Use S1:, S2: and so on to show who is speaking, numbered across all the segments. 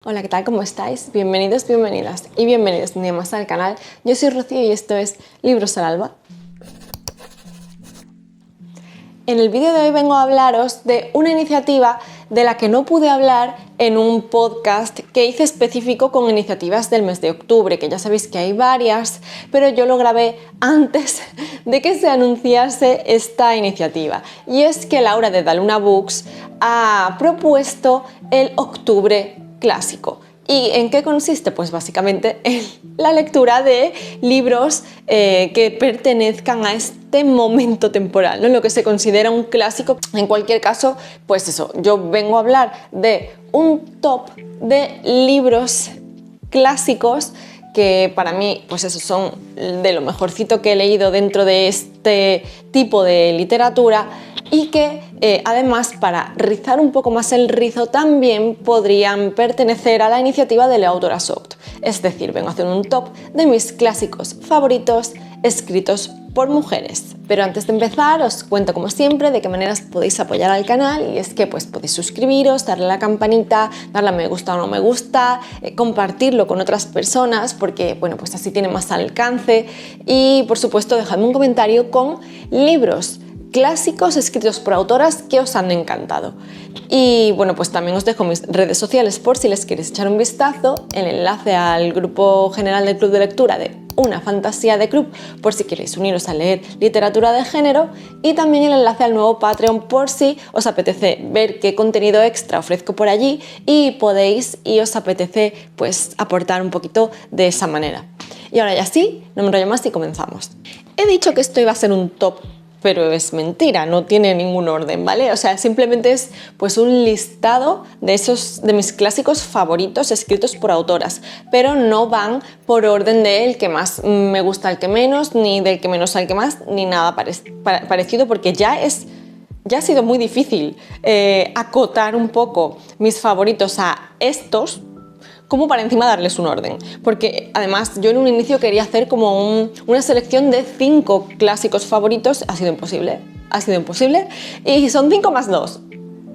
S1: Hola, ¿qué tal? ¿Cómo estáis? Bienvenidos, bienvenidas y bienvenidos un día más al canal. Yo soy Rocío y esto es Libros al Alba. En el vídeo de hoy vengo a hablaros de una iniciativa de la que no pude hablar en un podcast que hice específico con iniciativas del mes de octubre, que ya sabéis que hay varias, pero yo lo grabé antes de que se anunciase esta iniciativa. Y es que Laura de Daluna Books ha propuesto el Octubre Clásico. ¿Y en qué consiste? Pues básicamente en la lectura de libros que pertenezcan a este momento temporal, ¿no? Lo que se considera un clásico. En cualquier caso, pues eso, yo vengo a hablar de un top de libros clásicos que para mí, pues eso, son de lo mejorcito que he leído dentro de este tipo de literatura y que además, para rizar un poco más el rizo, también podrían pertenecer a la iniciativa de la autora Soft. Es decir, vengo a hacer un top de mis clásicos favoritos escritos por mujeres. Pero antes de empezar, os cuento como siempre de qué maneras podéis apoyar al canal, y es que pues podéis suscribiros, darle a la campanita, darle a me gusta o no me gusta, compartirlo con otras personas porque bueno, pues así tiene más alcance, y por supuesto dejadme un comentario con libros clásicos escritos por autoras que os han encantado. Y bueno, pues también os dejo mis redes sociales por si les queréis echar un vistazo, el enlace al grupo general del club de lectura de Una Fantasía de Club por si queréis uniros a leer literatura de género, y también el enlace al nuevo Patreon por si os apetece ver qué contenido extra ofrezco por allí y podéis y os apetece pues aportar un poquito de esa manera. Y ahora ya sí, no me enrollo más y comenzamos. He dicho que esto iba a ser un top, pero es mentira, no tiene ningún orden, ¿vale? O sea, simplemente es pues un listado de mis clásicos favoritos escritos por autoras, pero no van por orden del que más me gusta al que menos, ni del que menos al que más, ni nada parecido, porque ya ha sido muy difícil acotar un poco mis favoritos a estos, como para encima darles un orden, porque además yo en un inicio quería hacer como una selección de 5 clásicos favoritos. Ha sido imposible, y son 5 más 2,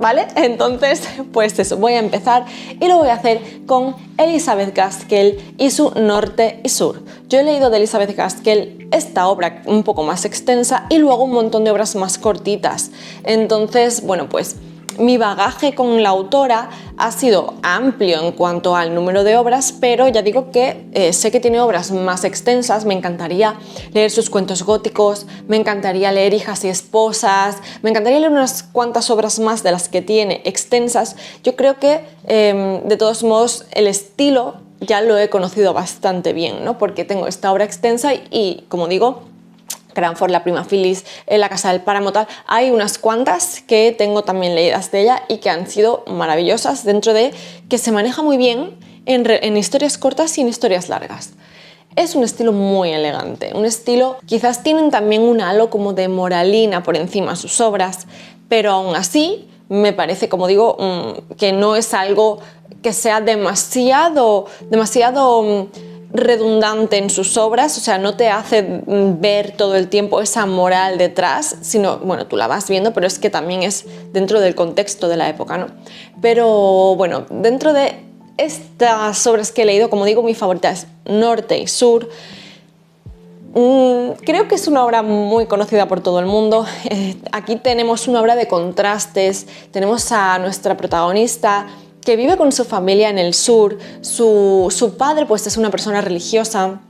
S1: ¿vale? Entonces, pues eso, voy a empezar y lo voy a hacer con Elizabeth Gaskell y su Norte y Sur. Yo he leído de Elizabeth Gaskell esta obra un poco más extensa y luego un montón de obras más cortitas. Entonces, bueno, pues mi bagaje con la autora ha sido amplio en cuanto al número de obras, pero ya digo que sé que tiene obras más extensas. Me encantaría leer sus cuentos góticos, me encantaría leer Hijas y Esposas, me encantaría leer unas cuantas obras más de las que tiene extensas. Yo creo que de todos modos el estilo ya lo he conocido bastante bien, ¿no? Porque tengo esta obra extensa y como digo, Cranford, La Prima Phyllis, La Casa del Páramo, tal. Hay unas cuantas que tengo también leídas de ella y que han sido maravillosas, dentro de que se maneja muy bien en historias cortas y en historias largas. Es un estilo muy elegante, un estilo, quizás tienen también un halo como de moralina por encima sus obras, pero aún así me parece, como digo, que no es algo que sea demasiado redundante en sus obras. O sea, no te hace ver todo el tiempo esa moral detrás, sino, bueno, tú la vas viendo, pero es que también es dentro del contexto de la época, ¿no? Pero bueno, dentro de estas obras que he leído, como digo, mi favorita es Norte y Sur. Creo que es una obra muy conocida por todo el mundo. Aquí tenemos una obra de contrastes. Tenemos a nuestra protagonista que vive con su familia en el sur. Su padre pues es una persona religiosa,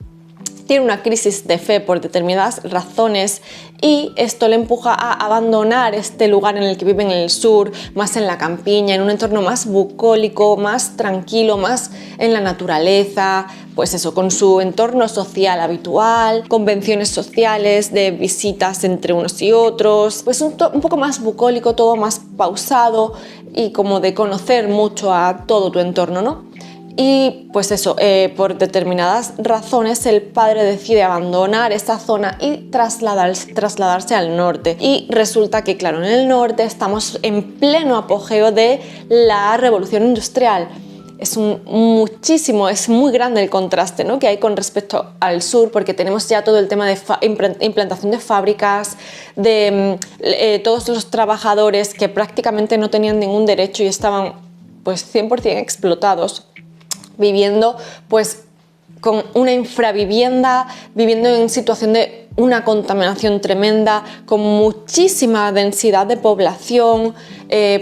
S1: tiene una crisis de fe por determinadas razones y esto le empuja a abandonar este lugar en el que vive en el sur, más en la campiña, en un entorno más bucólico, más tranquilo, más en la naturaleza, pues eso, con su entorno social habitual, convenciones sociales de visitas entre unos y otros, pues un poco más bucólico, todo más pausado y como de conocer mucho a todo tu entorno, ¿no? Y pues eso, por determinadas razones el padre decide abandonar esta zona y trasladarse al norte. Y resulta que, claro, en el norte estamos en pleno apogeo de la revolución industrial. Es muy grande el contraste, ¿no?, que hay con respecto al sur, porque tenemos ya todo el tema de implantación de fábricas, de todos los trabajadores que prácticamente no tenían ningún derecho y estaban pues 100% explotados. viviendo pues con una infravivienda, viviendo en situación de una contaminación tremenda, con muchísima densidad de población,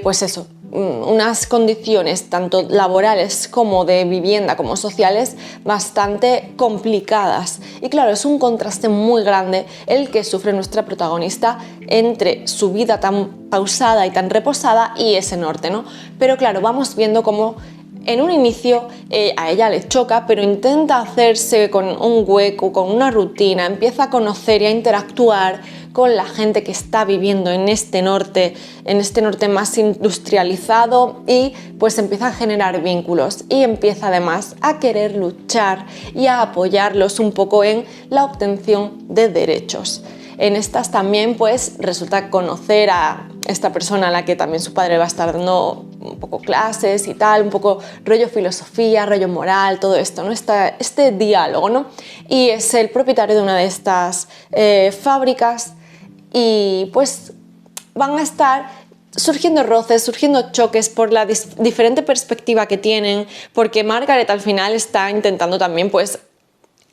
S1: pues eso, unas condiciones tanto laborales como de vivienda como sociales bastante complicadas. Y claro, es un contraste muy grande el que sufre nuestra protagonista entre su vida tan pausada y tan reposada y ese norte, ¿no? Pero claro, vamos viendo cómo en un inicio a ella le choca, pero intenta hacerse con un hueco, con una rutina, empieza a conocer y a interactuar con la gente que está viviendo en este norte más industrializado, y pues empieza a generar vínculos y empieza además a querer luchar y a apoyarlos un poco en la obtención de derechos. En estas también pues resulta conocer a esta persona a la que también su padre va a estar dando un poco clases y tal, un poco rollo filosofía, rollo moral, todo esto, ¿no? Este diálogo, ¿no? Y es el propietario de una de estas fábricas, y pues van a estar surgiendo roces, surgiendo choques por la diferente perspectiva que tienen, porque Margaret al final está intentando también pues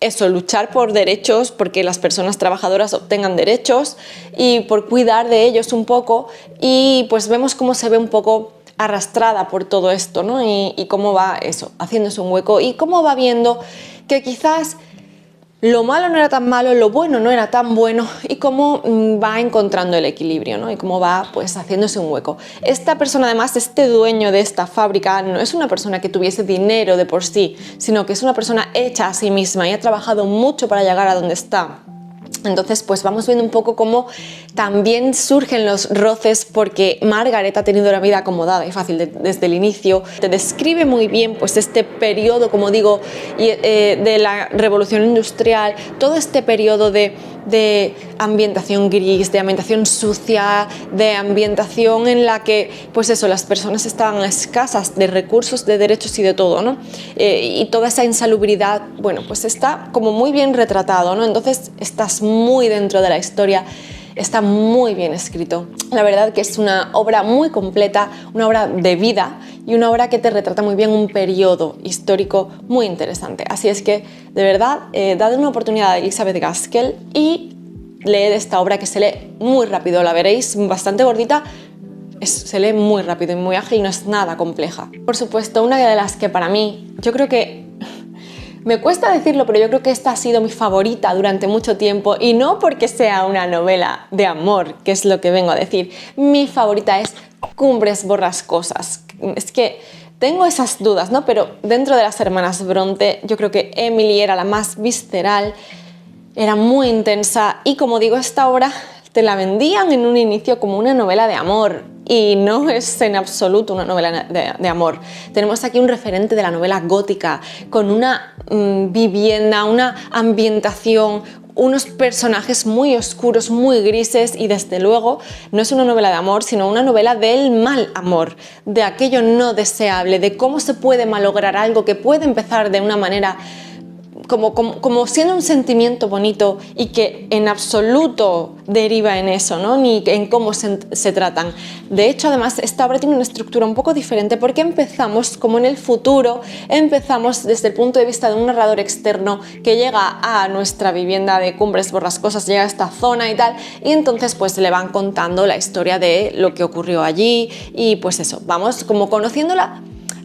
S1: eso, luchar por derechos, porque las personas trabajadoras obtengan derechos y por cuidar de ellos un poco, y pues vemos cómo se ve un poco arrastrada por todo esto, ¿no? Y cómo va eso, haciéndose un hueco, y cómo va viendo que quizás lo malo no era tan malo, lo bueno no era tan bueno, y cómo va encontrando el equilibrio, ¿no? Y cómo va pues haciéndose un hueco. Esta persona, además, este dueño de esta fábrica, no es una persona que tuviese dinero de por sí, sino que es una persona hecha a sí misma y ha trabajado mucho para llegar a donde está. Entonces pues vamos viendo un poco cómo también surgen los roces, porque Margaret ha tenido la vida acomodada y fácil desde el inicio. Te describe muy bien pues este periodo, como digo, de la revolución industrial, todo este periodo de ambientación gris, de ambientación sucia, de ambientación en la que pues eso, las personas estaban escasas de recursos, de derechos y de todo, ¿no? Y toda esa insalubridad, bueno, pues está como muy bien retratado, ¿no? Entonces estás muy dentro de la historia, está muy bien escrito. La verdad que es una obra muy completa, una obra de vida y una obra que te retrata muy bien un periodo histórico muy interesante. Así es que, de verdad, dad una oportunidad a Elizabeth Gaskell y leed esta obra, que se lee muy rápido. La veréis bastante gordita, se lee muy rápido y muy ágil, no es nada compleja. Por supuesto, una de las que para mí, yo creo que me cuesta decirlo, pero yo creo que esta ha sido mi favorita durante mucho tiempo, y no porque sea una novela de amor, que es lo que vengo a decir. Mi favorita es Cumbres Borrascosas. Es que tengo esas dudas, ¿no? Pero dentro de las hermanas Bronte, yo creo que Emily era la más visceral, era muy intensa, y como digo, esta obra te la vendían en un inicio como una novela de amor, y no es en absoluto una novela de amor. Tenemos aquí un referente de la novela gótica, con una vivienda, una ambientación, unos personajes muy oscuros, muy grises, y desde luego no es una novela de amor, sino una novela del mal amor, de aquello no deseable, de cómo se puede malograr algo que puede empezar de una manera como siendo un sentimiento bonito, y que en absoluto deriva en eso, ¿no? Ni en cómo se tratan. De hecho, además, esta obra tiene una estructura un poco diferente, porque empezamos como en el futuro, empezamos desde el punto de vista de un narrador externo que llega a nuestra vivienda de Cumbres Borrascosas, llega a esta zona y tal, y entonces pues le van contando la historia de lo que ocurrió allí, y pues eso, vamos como conociéndola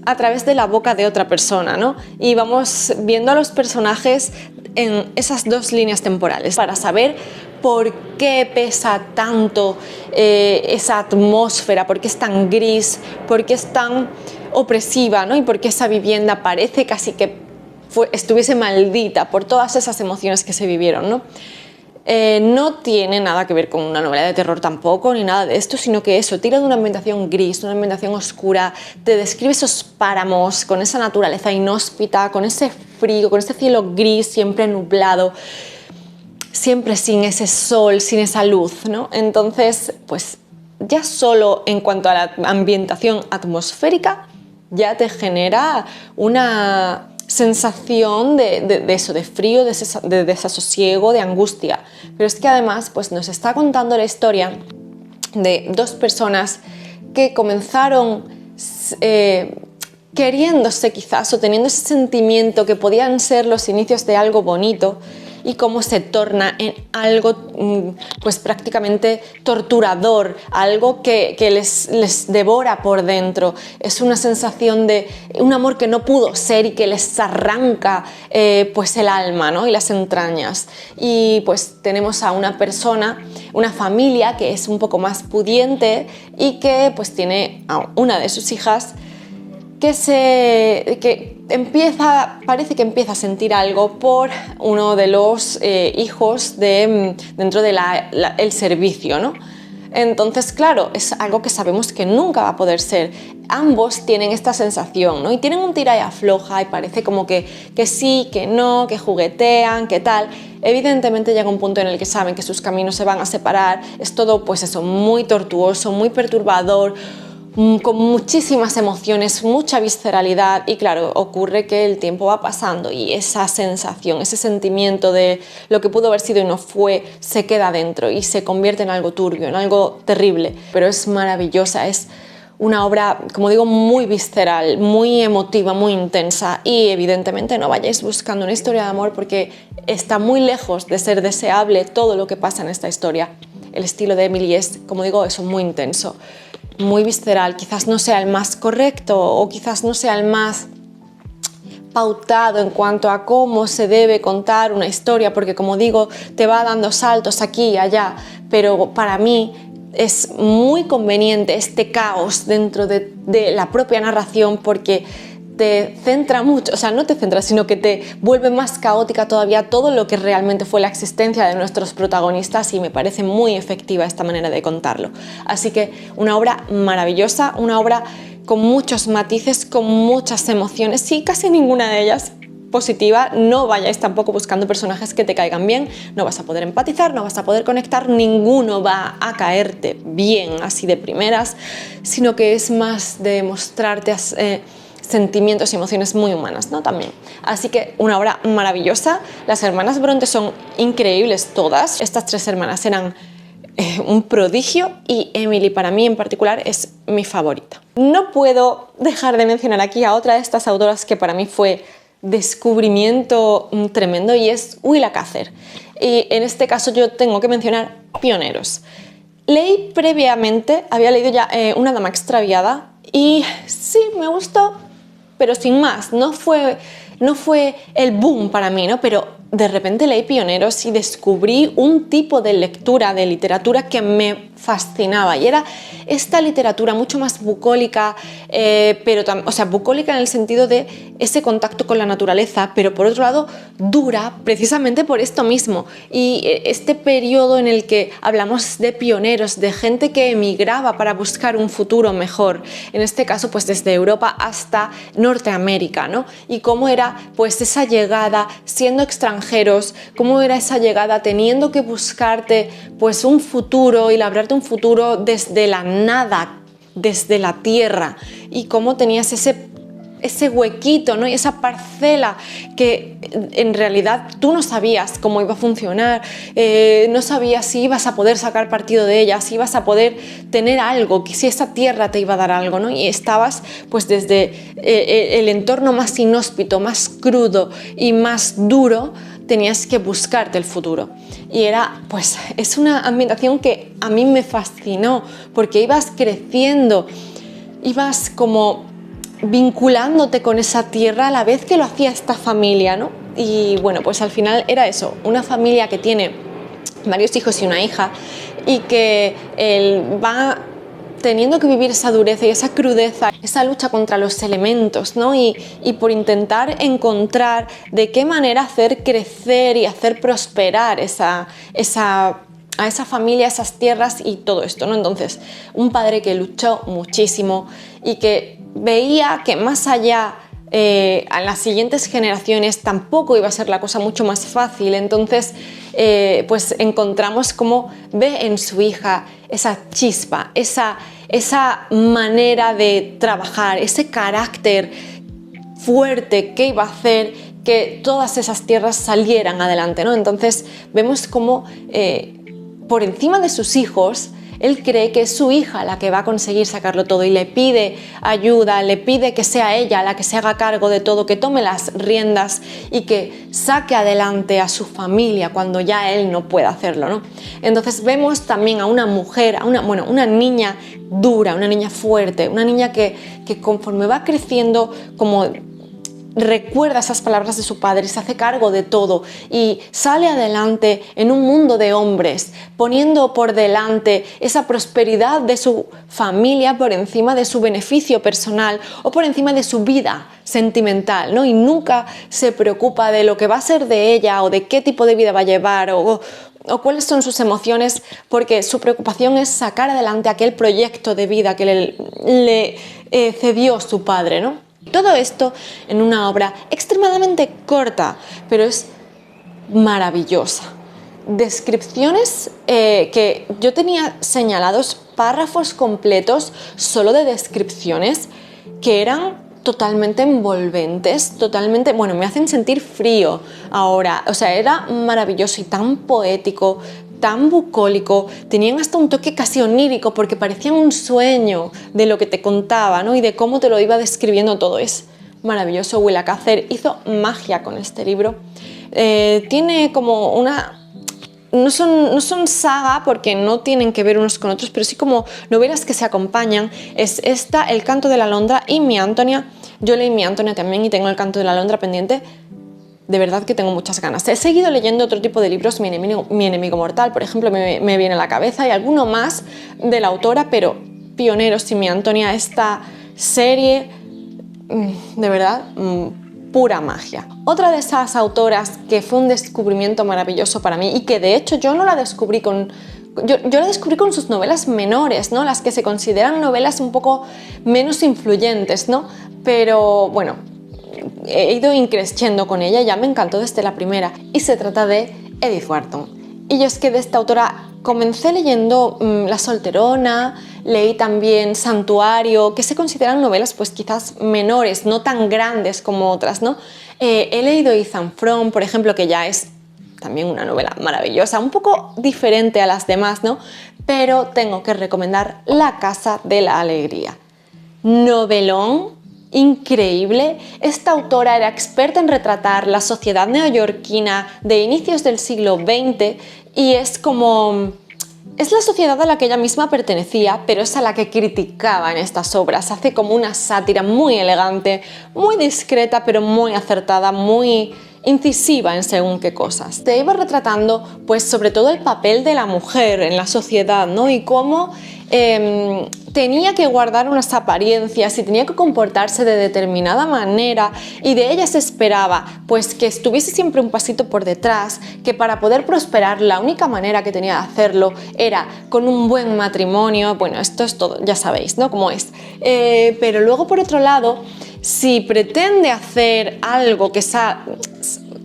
S1: a través de la boca de otra persona, ¿no? Y vamos viendo a los personajes en esas dos líneas temporales para saber por qué pesa tanto esa atmósfera, por qué es tan gris, por qué es tan opresiva, ¿no? Y por qué esa vivienda parece casi que estuviese maldita por todas esas emociones que se vivieron, ¿no? No tiene nada que ver con una novela de terror tampoco, ni nada de esto, sino que eso, tira de una ambientación gris, una ambientación oscura, te describe esos páramos con esa naturaleza inhóspita, con ese frío, con ese cielo gris siempre nublado, siempre sin ese sol, sin esa luz, ¿no? Entonces, pues ya solo en cuanto a la ambientación atmosférica, ya te genera una sensación de eso, de frío, de desasosiego, de angustia. Pero es que además pues nos está contando la historia de dos personas que comenzaron queriéndose quizás o teniendo ese sentimiento que podían ser los inicios de algo bonito, y cómo se torna en algo pues prácticamente torturador, algo que les devora por dentro. Es una sensación de un amor que no pudo ser y que les arranca pues el alma, ¿no? Y las entrañas. Y pues tenemos a una persona, una familia que es un poco más pudiente y que pues tiene a una de sus hijas parece que empieza a sentir algo por uno de los hijos dentro del servicio, ¿no? Entonces, claro, es algo que sabemos que nunca va a poder ser. Ambos tienen esta sensación, ¿no? Y tienen un tira y afloja y parece como que sí, que no, que juguetean, que tal. Evidentemente llega un punto en el que saben que sus caminos se van a separar. Es todo, pues eso, muy tortuoso, muy perturbador, con muchísimas emociones, mucha visceralidad, y claro, ocurre que el tiempo va pasando y esa sensación, ese sentimiento de lo que pudo haber sido y no fue, se queda dentro y se convierte en algo turbio, en algo terrible, pero es maravillosa, es una obra, como digo, muy visceral, muy emotiva, muy intensa, y evidentemente no vayáis buscando una historia de amor porque está muy lejos de ser deseable todo lo que pasa en esta historia. El estilo de Emily es, como digo, eso, muy intenso, muy visceral. Quizás no sea el más correcto o quizás no sea el más pautado en cuanto a cómo se debe contar una historia, porque como digo, te va dando saltos aquí y allá, pero para mí es muy conveniente este caos dentro de la propia narración, porque te centra mucho, o sea, no te centra, sino que te vuelve más caótica todavía todo lo que realmente fue la existencia de nuestros protagonistas, y me parece muy efectiva esta manera de contarlo. Así que una obra maravillosa, una obra con muchos matices, con muchas emociones, y casi ninguna de ellas positiva. No vayáis tampoco buscando personajes que te caigan bien, no vas a poder empatizar, no vas a poder conectar, ninguno va a caerte bien así de primeras, sino que es más de mostrarte sentimientos y emociones muy humanas, ¿no? También. Así que una obra maravillosa. Las hermanas Bronte son increíbles todas. Estas tres hermanas eran un prodigio, y Emily para mí en particular es mi favorita. No puedo dejar de mencionar aquí a otra de estas autoras que para mí fue descubrimiento tremendo, y es Willa Cather. Y en este caso yo tengo que mencionar Pioneros. Leí previamente, había leído ya Una dama extraviada, y sí, me gustó, pero sin más. No fue el boom para mí, ¿no? Pero de repente leí Pioneros y descubrí un tipo de lectura, de literatura, que me fascinaba, y era esta literatura mucho más bucólica, o sea, bucólica en el sentido de ese contacto con la naturaleza, pero por otro lado dura precisamente por esto mismo. Y este periodo en el que hablamos de pioneros, de gente que emigraba para buscar un futuro mejor, en este caso pues desde Europa hasta Norteamérica, ¿no? Y cómo era pues esa llegada siendo extranjeros, cómo era esa llegada teniendo que buscarte pues un futuro y labrarte un futuro desde la nada, desde la tierra, y cómo tenías ese huequito, ¿no? Y esa parcela que en realidad tú no sabías cómo iba a funcionar, no sabías si ibas a poder sacar partido de ella, si ibas a poder tener algo, si esa tierra te iba a dar algo, ¿no? Y estabas pues desde el entorno más inhóspito, más crudo y más duro, tenías que buscarte el futuro. Y es una ambientación que a mí me fascinó, porque ibas creciendo, ibas como vinculándote con esa tierra a la vez que lo hacía esta familia, ¿no? Y bueno, pues al final era eso, una familia que tiene varios hijos y una hija, y que va teniendo que vivir esa dureza y esa crudeza, esa lucha contra los elementos, ¿no? Y por intentar encontrar de qué manera hacer crecer y hacer prosperar a esa familia, esas tierras y todo esto, ¿no? Entonces, un padre que luchó muchísimo y que veía que más allá a las siguientes generaciones tampoco iba a ser la cosa mucho más fácil. Entonces pues encontramos cómo ve en su hija esa chispa, esa manera de trabajar, ese carácter fuerte que iba a hacer que todas esas tierras salieran adelante, ¿no? Entonces vemos cómo por encima de sus hijos él cree que es su hija la que va a conseguir sacarlo todo y le pide ayuda, le pide que sea ella la que se haga cargo de todo, que tome las riendas y que saque adelante a su familia cuando ya él no pueda hacerlo, ¿no? Entonces vemos también a una mujer, una niña dura, una niña fuerte, una niña que conforme va creciendo como recuerda esas palabras de su padre, se hace cargo de todo y sale adelante en un mundo de hombres, poniendo por delante esa prosperidad de su familia por encima de su beneficio personal o por encima de su vida sentimental, ¿no? Y nunca se preocupa de lo que va a ser de ella o de qué tipo de vida va a llevar o cuáles son sus emociones, porque su preocupación es sacar adelante aquel proyecto de vida que le cedió su padre, ¿no? Todo esto en una obra extremadamente corta, pero es maravillosa. Descripciones que yo tenía señalados párrafos completos solo de descripciones que eran totalmente envolventes, totalmente, me hacen sentir frío ahora, o sea, era maravilloso y tan poético, tan bucólico, tenían hasta un toque casi onírico porque parecían un sueño de lo que te contaba, ¿no? Y de cómo te lo iba describiendo todo. Es maravilloso. Willa Cather hizo magia con este libro. Tiene como una... No son saga porque no tienen que ver unos con otros, pero sí como novelas que se acompañan. Es esta, El canto de la alondra y Mi Antonia. Yo leí Mi Antonia también y tengo El canto de la alondra pendiente. De verdad que tengo muchas ganas. He seguido leyendo otro tipo de libros, Mi enemigo mortal, por ejemplo, me viene a la cabeza, y alguno más de la autora, pero pioneros y Mi Antonia, esta serie, de verdad, pura magia. Otra de esas autoras que fue un descubrimiento maravilloso para mí y que de hecho yo no la descubrí yo la descubrí con sus novelas menores, ¿no? Las que se consideran novelas un poco menos influyentes, ¿no? Pero bueno, he ido increciendo con ella, ya me encantó desde la primera, y se trata de Edith Wharton. Y yo es que de esta autora comencé leyendo La solterona, leí también Santuario, que se consideran novelas pues quizás menores, no tan grandes como otras, ¿no? He leído Ethan Frome, por ejemplo, que ya es también una novela maravillosa, un poco diferente a las demás, ¿no? Pero tengo que recomendar La casa de la alegría. Novelón increíble. Esta autora era experta en retratar la sociedad neoyorquina de inicios del siglo XX y es la sociedad a la que ella misma pertenecía, pero es a la que criticaba en estas obras. Hace como una sátira muy elegante, muy discreta, pero muy acertada, muy incisiva en según qué cosas. Te iba retratando, pues, sobre todo el papel de la mujer en la sociedad, ¿no? Y cómo tenía que guardar unas apariencias y tenía que comportarse de determinada manera, y de ella se esperaba pues que estuviese siempre un pasito por detrás, que para poder prosperar la única manera que tenía de hacerlo era con un buen matrimonio. Bueno, esto es todo, ya sabéis, ¿no? Cómo es. Pero luego, por otro lado, si pretende hacer algo que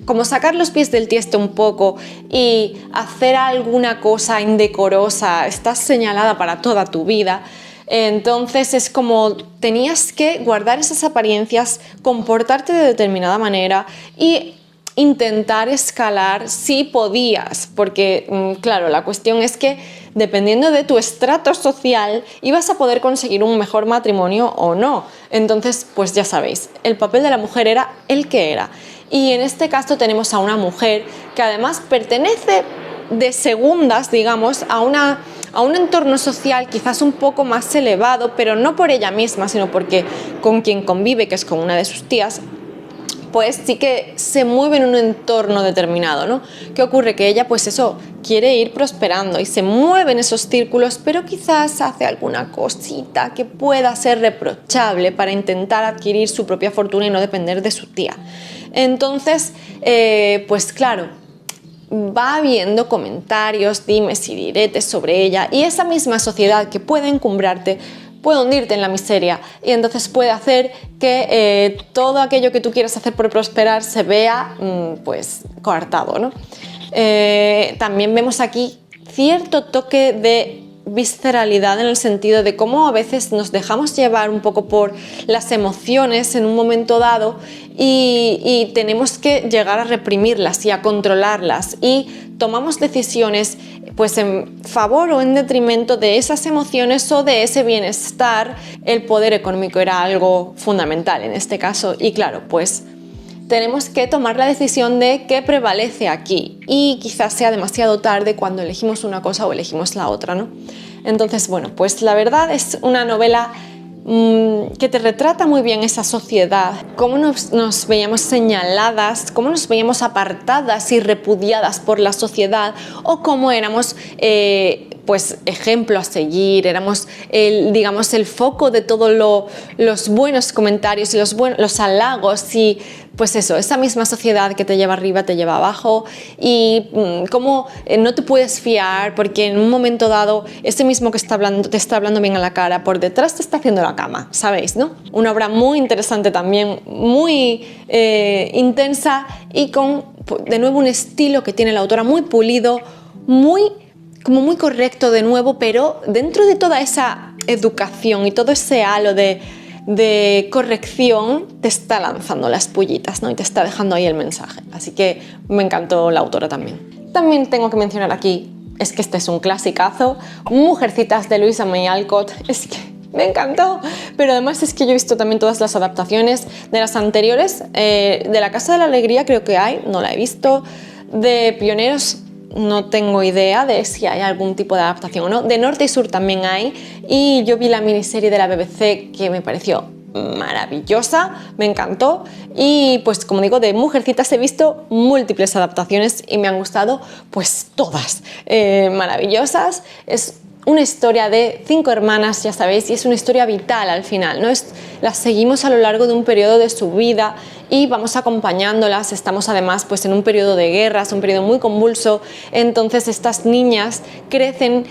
S1: como sacar los pies del tiesto un poco y hacer alguna cosa indecorosa, estás señalada para toda tu vida. Entonces es como tenías que guardar esas apariencias, comportarte de determinada manera y intentar escalar si podías, porque claro, la cuestión es que dependiendo de tu estrato social ibas a poder conseguir un mejor matrimonio o no. Entonces, pues ya sabéis, el papel de la mujer era el que era. Y en este caso tenemos a una mujer que además pertenece de segundas, digamos, a un entorno social quizás un poco más elevado, pero no por ella misma, sino porque con quien convive, que es con una de sus tías, pues sí que se mueve en un entorno determinado, ¿no? ¿Qué ocurre? Que ella, pues eso, quiere ir prosperando y se mueve en esos círculos, pero quizás hace alguna cosita que pueda ser reprochable para intentar adquirir su propia fortuna y no depender de su tía. Entonces, pues claro, va habiendo comentarios, dimes y diretes sobre ella, y esa misma sociedad que puede encumbrarte puede hundirte en la miseria, y entonces puede hacer que todo aquello que tú quieras hacer por prosperar se vea pues coartado, ¿no? También vemos aquí cierto toque de visceralidad en el sentido de cómo a veces nos dejamos llevar un poco por las emociones en un momento dado y tenemos que llegar a reprimirlas y a controlarlas, y tomamos decisiones pues en favor o en detrimento de esas emociones o de ese bienestar. El poder económico era algo fundamental en este caso, y claro, pues tenemos que tomar la decisión de qué prevalece aquí, y quizás sea demasiado tarde cuando elegimos una cosa o elegimos la otra, ¿no? Entonces, bueno, pues la verdad es una novela que te retrata muy bien esa sociedad, cómo nos veíamos señaladas, cómo nos veíamos apartadas y repudiadas por la sociedad, o cómo éramos pues ejemplo a seguir, éramos digamos el foco de todos los buenos comentarios y los halagos, y pues eso, esa misma sociedad que te lleva arriba te lleva abajo, y cómo no te puedes fiar porque en un momento dado ese mismo que te está hablando bien a la cara, por detrás te está haciendo la cama, ¿sabéis, no? Una obra muy interesante también, muy intensa, y con de nuevo un estilo que tiene la autora muy pulido, muy correcto de nuevo, pero dentro de toda esa educación y todo ese halo de corrección te está lanzando las pullitas, ¿no? Y te está dejando ahí el mensaje. Así que me encantó la autora también. También tengo que mencionar aquí, es que este es un clasicazo, Mujercitas de Louisa May Alcott. Es que me encantó, pero además es que yo he visto también todas las adaptaciones de las anteriores, de La Casa de la Alegría creo que hay, no la he visto, de Pioneros no tengo idea de si hay algún tipo de adaptación o no, de Norte y Sur también hay, y yo vi la miniserie de la BBC que me pareció maravillosa, me encantó, y pues como digo, de Mujercitas he visto múltiples adaptaciones y me han gustado pues todas, maravillosas. Es una historia de 5 hermanas, ya sabéis, y es una historia vital al final, ¿no? Las seguimos a lo largo de un periodo de su vida y vamos acompañándolas. Estamos además pues en un periodo de guerras, un periodo muy convulso, entonces estas niñas crecen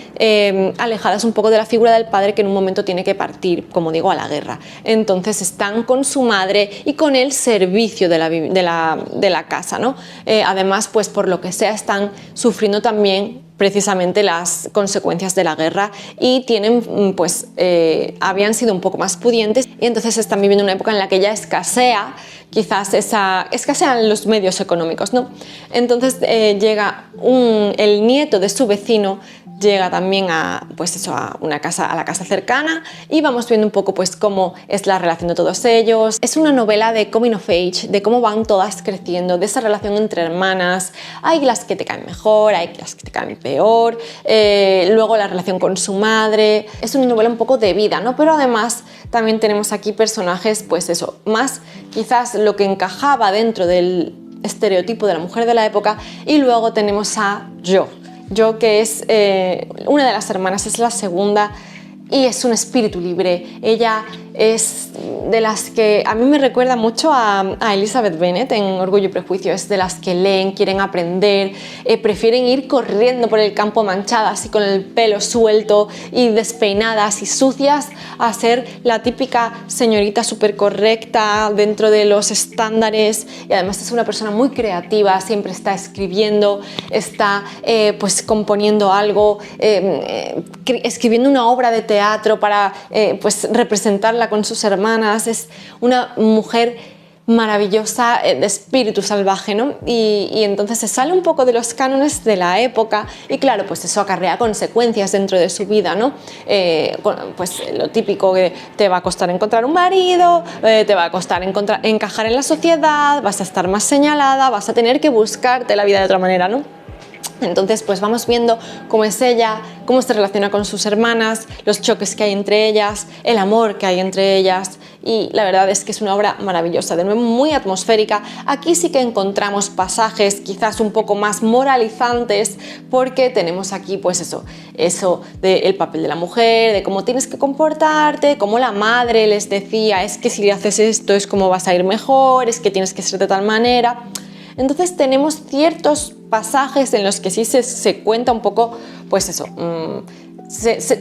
S1: alejadas un poco de la figura del padre, que en un momento tiene que partir, como digo, a la guerra. Entonces están con su madre y con el servicio de la casa, ¿no? Además, pues por lo que sea, están sufriendo también precisamente las consecuencias de la guerra, y tienen pues habían sido un poco más pudientes, y entonces están viviendo una época en la que ya escasean los medios económicos, ¿no? Entonces llega el nieto de su vecino, llega también a la casa cercana, y vamos viendo un poco pues cómo es la relación de todos ellos. Es una novela de coming of age, de cómo van todas creciendo, de esa relación entre hermanas. Hay las que te caen mejor, hay las que te caen peor, luego la relación con su madre. Es una novela un poco de vida, ¿no? Pero además también tenemos aquí personajes, pues eso, más quizás lo que encajaba dentro del estereotipo de la mujer de la época, y luego tenemos a Jo, que es una de las hermanas, es la segunda, y es un espíritu libre. Ella es de las que a mí me recuerda mucho a Elizabeth Bennet en Orgullo y Prejuicio. Es de las que leen, quieren aprender, prefieren ir corriendo por el campo manchadas y con el pelo suelto y despeinadas y sucias, a ser la típica señorita súper correcta dentro de los estándares. Y además es una persona muy creativa, siempre está escribiendo, está pues componiendo algo, escribiendo una obra de teatro para pues representarla con sus hermanas. Es una mujer maravillosa, de espíritu salvaje, ¿no? Y entonces se sale un poco de los cánones de la época, y claro, pues eso acarrea consecuencias dentro de su vida, ¿no? Pues lo típico, que te va a costar encontrar un marido, te va a costar encajar en la sociedad, vas a estar más señalada, vas a tener que buscarte la vida de otra manera, ¿no? Entonces pues vamos viendo cómo es ella, cómo se relaciona con sus hermanas, los choques que hay entre ellas, el amor que hay entre ellas, y la verdad es que es una obra maravillosa, de nuevo muy atmosférica. Aquí sí que encontramos pasajes quizás un poco más moralizantes, porque tenemos aquí pues eso del papel de la mujer, de cómo tienes que comportarte, cómo la madre les decía, es que si haces esto es como vas a ir mejor, es que tienes que ser de tal manera. Entonces tenemos ciertos pasajes en los que sí se cuenta un poco, pues eso,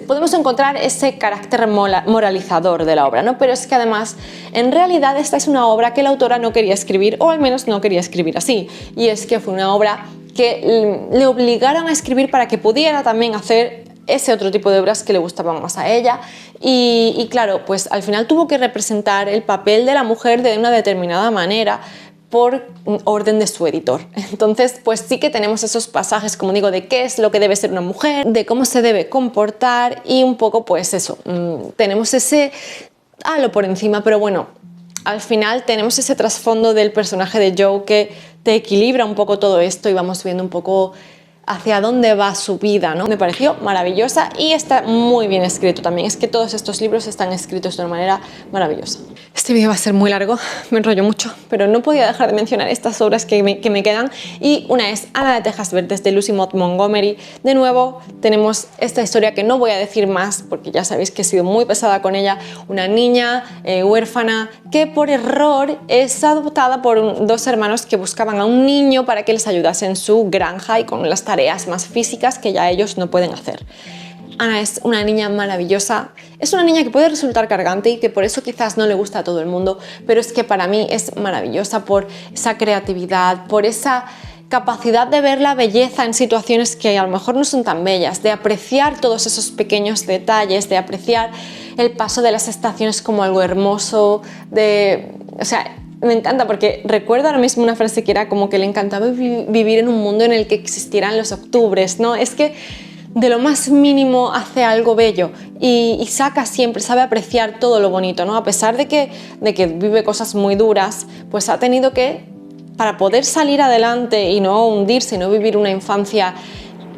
S1: podemos encontrar ese carácter moralizador de la obra, ¿no? Pero es que además, en realidad, esta es una obra que la autora no quería escribir, o al menos no quería escribir así, y es que fue una obra que le obligaron a escribir para que pudiera también hacer ese otro tipo de obras que le gustaban más a ella y claro, pues al final tuvo que representar el papel de la mujer de una determinada manera por orden de su editor. Entonces, pues sí que tenemos esos pasajes, como digo, de qué es lo que debe ser una mujer, de cómo se debe comportar y un poco pues eso, tenemos ese halo por encima, pero bueno, al final tenemos ese trasfondo del personaje de Joe que te equilibra un poco todo esto y vamos viendo un poco hacia dónde va su vida, ¿no? Me pareció maravillosa y está muy bien escrito también. Es que todos estos libros están escritos de una manera maravillosa. Este vídeo va a ser muy largo, me enrollo mucho, pero no podía dejar de mencionar estas obras que me quedan y una es Ana de Tejas Verdes de Lucy Maud Montgomery. De nuevo tenemos esta historia que no voy a decir más porque ya sabéis que he sido muy pesada con ella, una niña huérfana que por error es adoptada por dos hermanos que buscaban a un niño para que les ayudase en su granja y con las tareas más físicas que ya ellos no pueden hacer. Ana es una niña maravillosa, es una niña que puede resultar cargante y que por eso quizás no le gusta a todo el mundo, pero es que para mí es maravillosa por esa creatividad, por esa capacidad de ver la belleza en situaciones que a lo mejor no son tan bellas, de apreciar todos esos pequeños detalles, de apreciar el paso de las estaciones como algo hermoso, me encanta porque recuerdo ahora mismo una frase que era como que le encantaba vivir en un mundo en el que existieran los octubres, ¿no? Es que de lo más mínimo hace algo bello y saca siempre, sabe apreciar todo lo bonito, ¿no? A pesar de que vive cosas muy duras, pues ha tenido que, para poder salir adelante y no hundirse y no vivir una infancia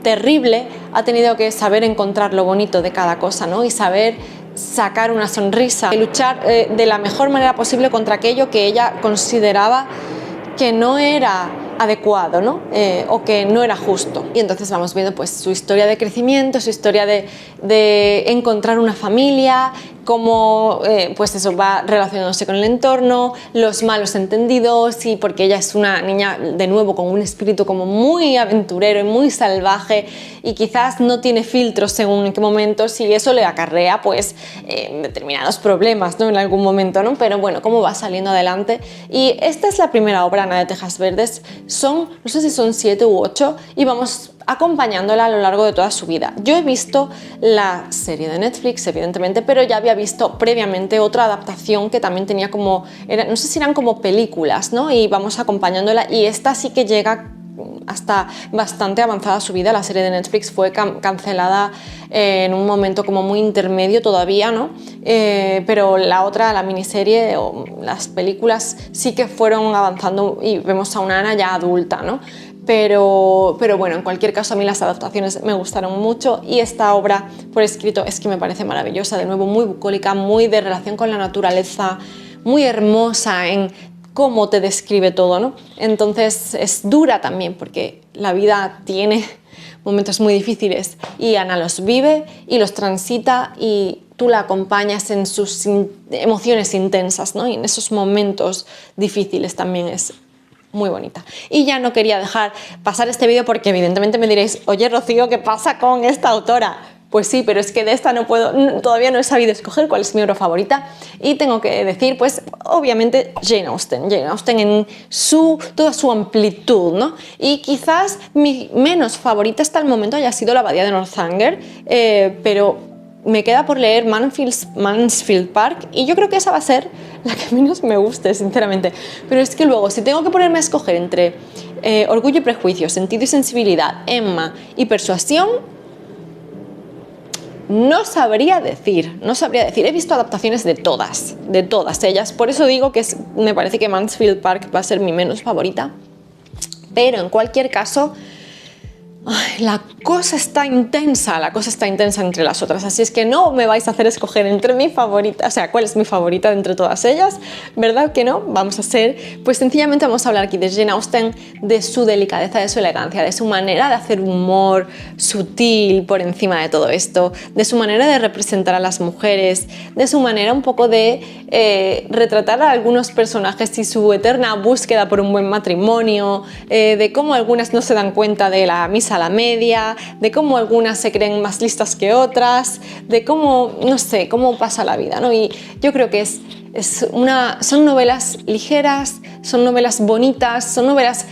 S1: terrible, ha tenido que saber encontrar lo bonito de cada cosa, ¿no? Y saber sacar una sonrisa y luchar de la mejor manera posible contra aquello que ella consideraba que no era adecuado, ¿no? O que no era justo. Y entonces vamos viendo pues su historia de crecimiento, su historia de encontrar una familia, cómo pues eso va relacionándose con el entorno, los malos entendidos y porque ella es una niña de nuevo con un espíritu como muy aventurero y muy salvaje y quizás no tiene filtros según en qué momentos y eso le acarrea pues determinados problemas, ¿no? En algún momento, ¿no? Pero bueno, cómo va saliendo adelante y esta es la primera obra, Ana de Tejas Verdes, no sé si son 7 u 8 y vamos acompañándola a lo largo de toda su vida. Yo he visto la serie de Netflix, evidentemente, pero ya había visto previamente otra adaptación que también tenía como, no sé si eran como películas, ¿no? Y vamos acompañándola y esta sí que llega hasta bastante avanzada su vida. La serie de Netflix fue cancelada en un momento como muy intermedio todavía, ¿no? Pero la otra, la miniserie o las películas sí que fueron avanzando y vemos a una Ana ya adulta, ¿no? Pero bueno, en cualquier caso a mí las adaptaciones me gustaron mucho y esta obra por escrito es que me parece maravillosa, de nuevo muy bucólica, muy de relación con la naturaleza, muy hermosa en cómo te describe todo, ¿no? Entonces es dura también porque la vida tiene momentos muy difíciles y Ana los vive y los transita y tú la acompañas en sus emociones intensas, ¿no? Y en esos momentos difíciles también es muy bonita. Y ya no quería dejar pasar este vídeo porque evidentemente me diréis, oye Rocío, ¿qué pasa con esta autora? Pues sí, pero es que de esta no puedo, todavía no he sabido escoger cuál es mi obra favorita y tengo que decir, pues obviamente Jane Austen en toda su amplitud, ¿no? Y quizás mi menos favorita hasta el momento haya sido La Abadía de Northanger, pero me queda por leer Mansfield Park y yo creo que esa va a ser la que menos me guste, sinceramente. Pero es que luego, si tengo que ponerme a escoger entre Orgullo y Prejuicio, Sentido y Sensibilidad, Emma y Persuasión, no sabría decir. He visto adaptaciones de todas ellas. Por eso digo que me parece que Mansfield Park va a ser mi menos favorita. Pero en cualquier caso, la cosa está intensa entre las otras, así es que no me vais a hacer escoger entre mi favorita, o sea, cuál es mi favorita de entre todas ellas, ¿verdad que no? Pues sencillamente vamos a hablar aquí de Jane Austen, de su delicadeza, de su elegancia, de su manera de hacer humor sutil por encima de todo esto, de su manera de representar a las mujeres, de su manera un poco de retratar a algunos personajes y su eterna búsqueda por un buen matrimonio, de cómo algunas no se dan cuenta de la misa a la media, de cómo algunas se creen más listas que otras, de cómo, no sé, cómo pasa la vida, ¿no? Y yo creo que son novelas ligeras, son novelas bonitas, son novelas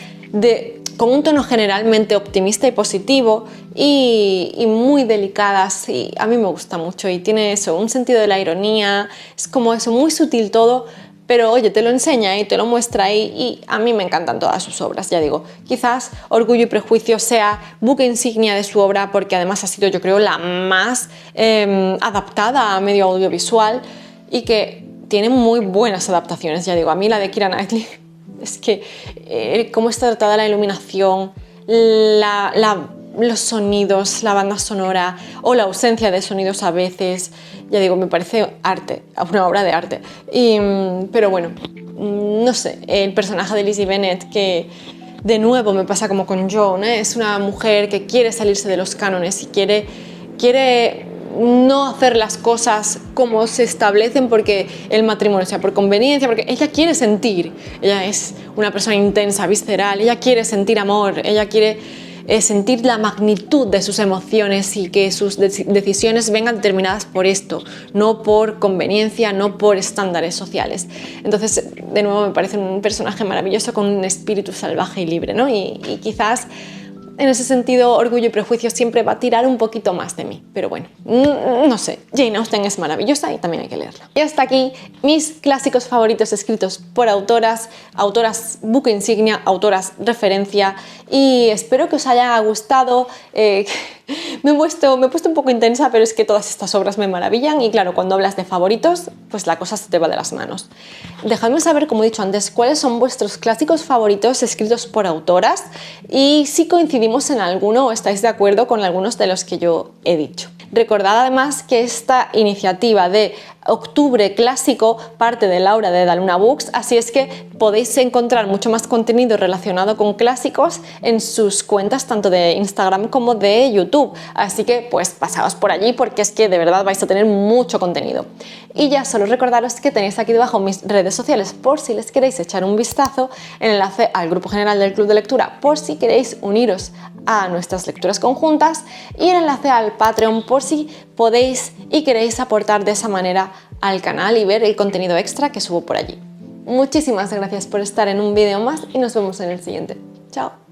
S1: con un tono generalmente optimista y positivo y muy delicadas, y a mí me gusta mucho y tiene eso, un sentido de la ironía, es como eso, muy sutil todo, pero oye, te lo enseña y te lo muestra ahí y a mí me encantan todas sus obras, ya digo, quizás Orgullo y Prejuicio sea buque insignia de su obra porque además ha sido, yo creo, la más adaptada a medio audiovisual y que tiene muy buenas adaptaciones, ya digo, a mí la de Keira Knightley es que cómo está tratada la iluminación, los sonidos, la banda sonora o la ausencia de sonidos a veces, ya digo, me parece arte, una obra de arte. Pero bueno, no sé, el personaje de Lizzie Bennet, que de nuevo me pasa como con Joan, es una mujer que quiere salirse de los cánones y quiere no hacer las cosas como se establecen porque el matrimonio sea por conveniencia, porque ella quiere sentir, ella es una persona intensa, visceral, ella quiere sentir amor, ella quiere sentir la magnitud de sus emociones y que sus decisiones vengan determinadas por esto, no por conveniencia, no por estándares sociales. Entonces, de nuevo, me parece un personaje maravilloso con un espíritu salvaje y libre, ¿no? Y quizás en ese sentido, Orgullo y Prejuicio siempre va a tirar un poquito más de mí. Pero bueno, no sé, Jane Austen es maravillosa y también hay que leerla. Y hasta aquí mis clásicos favoritos escritos por autoras buque insignia, autoras referencia. Y espero que os haya gustado. Me he puesto un poco intensa, pero es que todas estas obras me maravillan y claro, cuando hablas de favoritos, pues la cosa se te va de las manos. Dejadme saber, como he dicho antes, cuáles son vuestros clásicos favoritos escritos por autoras y si coincidimos en alguno o estáis de acuerdo con algunos de los que yo he dicho. Recordad además que esta iniciativa de Octubre Clásico parte de Laura de Daluna Books, así es que podéis encontrar mucho más contenido relacionado con clásicos en sus cuentas tanto de Instagram como de YouTube, así que pues pasaos por allí porque es que de verdad vais a tener mucho contenido. Y ya solo recordaros que tenéis aquí debajo mis redes sociales por si les queréis echar un vistazo, el enlace al grupo general del Club de Lectura por si queréis uniros a nuestras lecturas conjuntas y el enlace al Patreon por si podéis y queréis aportar de esa manera al canal y ver el contenido extra que subo por allí. Muchísimas gracias por estar en un vídeo más y nos vemos en el siguiente. Chao.